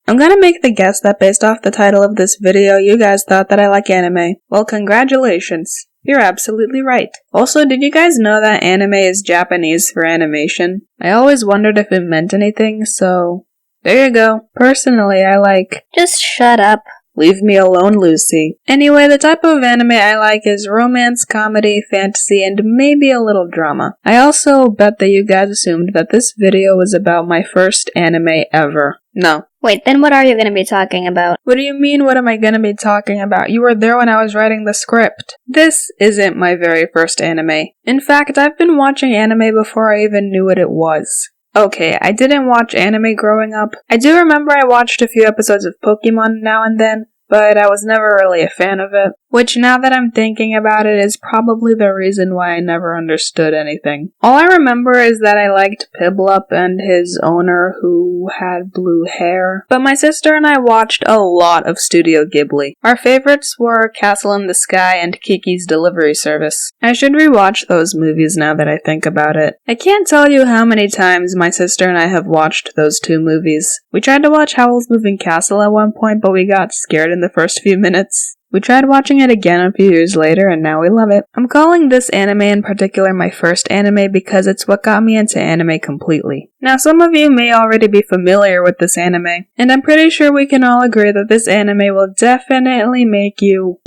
I'm gonna make the guess that based off the title of this video, you guys thought that I like anime. Well, congratulations. You're absolutely right. Also, did you guys know that anime is Japanese for animation? I always wondered if it meant anything, so there you go. Personally, I like... Just shut up. Leave me alone, Lucy. Anyway, the type of anime I like is romance, comedy, fantasy, and maybe a little drama. I also bet that you guys assumed that this video was about my first anime ever. No. Wait, then what are you gonna be talking about? What do you mean, what am I gonna be talking about? You were there when I was writing the script. This isn't my very first anime. In fact, I've been watching anime before I even knew what it was. Okay, I didn't watch anime growing up. I do remember I watched a few episodes of Pokemon now and then, but I was never really a fan of it. Which, now that I'm thinking about it, is probably the reason why I never understood anything. All I remember is that I liked Piplup and his owner who had blue hair. But my sister and I watched a lot of Studio Ghibli. Our favorites were Castle in the Sky and Kiki's Delivery Service. I should rewatch those movies now that I think about it. I can't tell you how many times my sister and I have watched those two movies. We tried to watch Howl's Moving Castle at one point, but we got scared in the first few minutes. We tried watching it again a few years later, and now we love it. I'm calling this anime in particular my first anime because it's what got me into anime completely. Now, some of you may already be familiar with this anime, and I'm pretty sure we can all agree that this anime will definitely make you...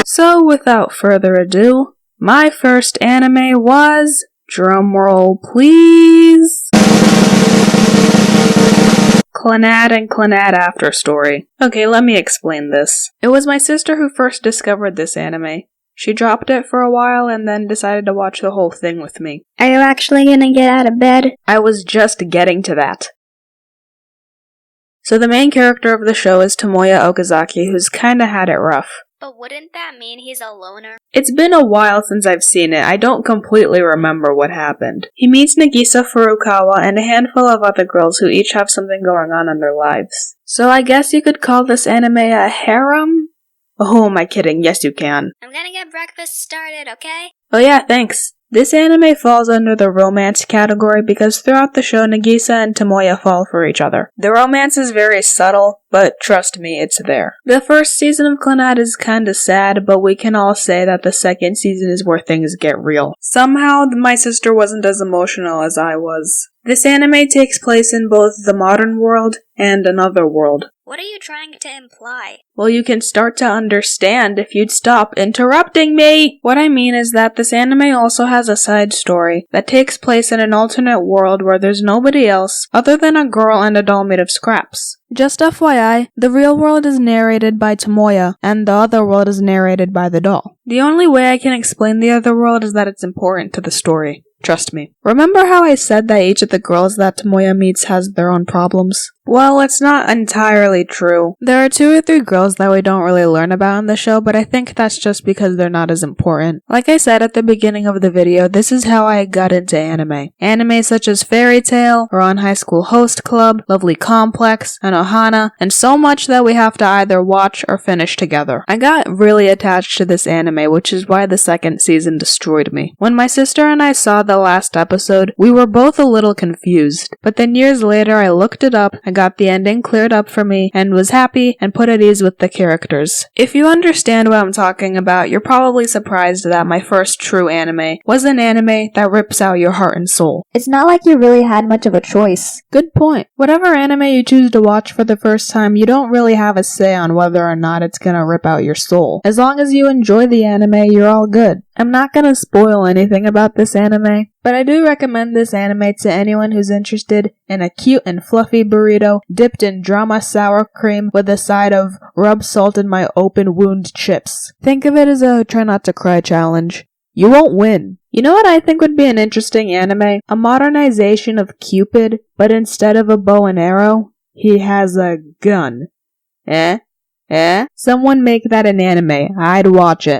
So, without further ado, my first anime was... drumroll please... Clannad and Clannad After Story. Okay, let me explain this. It was my sister who first discovered this anime. She dropped it for a while and then decided to watch the whole thing with me. Are you actually gonna get out of bed? I was just getting to that. So the main character of the show is Tomoya Okazaki, who's kinda had it rough. But wouldn't that mean he's a loner? It's been a while since I've seen it. I don't completely remember what happened. He meets Nagisa Furukawa and a handful of other girls who each have something going on in their lives. So I guess you could call this anime a harem? Oh, who am I kidding? Yes, you can. I'm gonna get breakfast started, okay? Oh yeah, thanks. This anime falls under the romance category because throughout the show, Nagisa and Tomoya fall for each other. The romance is very subtle, but trust me, it's there. The first season of Clannad is kinda sad, but we can all say that the second season is where things get real. Somehow, my sister wasn't as emotional as I was. This anime takes place in both the modern world and another world. What are you trying to imply? Well, you can start to understand if you'd stop interrupting me! What I mean is that this anime also has a side story that takes place in an alternate world where there's nobody else other than a girl and a doll made of scraps. Just FYI, the real world is narrated by Tomoya, and the other world is narrated by the doll. The only way I can explain the other world is that it's important to the story. Trust me. Remember how I said that each of the girls that Tomoya meets has their own problems? Well, it's not entirely true. There are 2 or 3 girls that we don't really learn about in the show, but I think that's just because they're not as important. Like I said at the beginning of the video, this is how I got into anime. Anime such as Fairy Tail, Ron High School Host Club, Lovely Complex, and Ohana, and so much that we have to either watch or finish together. I got really attached to this anime, which is why the second season destroyed me. When my sister and I saw the last episode, we were both a little confused, but then years later I looked it up, I got the ending cleared up for me, and was happy and put at ease with the characters. If you understand what I'm talking about, you're probably surprised that my first true anime was an anime that rips out your heart and soul. It's not like you really had much of a choice. Good point. Whatever anime you choose to watch for the first time, you don't really have a say on whether or not it's gonna rip out your soul. As long as you enjoy the anime, you're all good. I'm not gonna spoil anything about this anime, but I do recommend this anime to anyone who's interested in a cute and fluffy burrito dipped in drama sour cream with a side of rub salt in my open wound chips. Think of it as a try not to cry challenge. You won't win. You know what I think would be an interesting anime? A modernization of Cupid, but instead of a bow and arrow, he has a gun. Someone make that an anime. I'd watch it.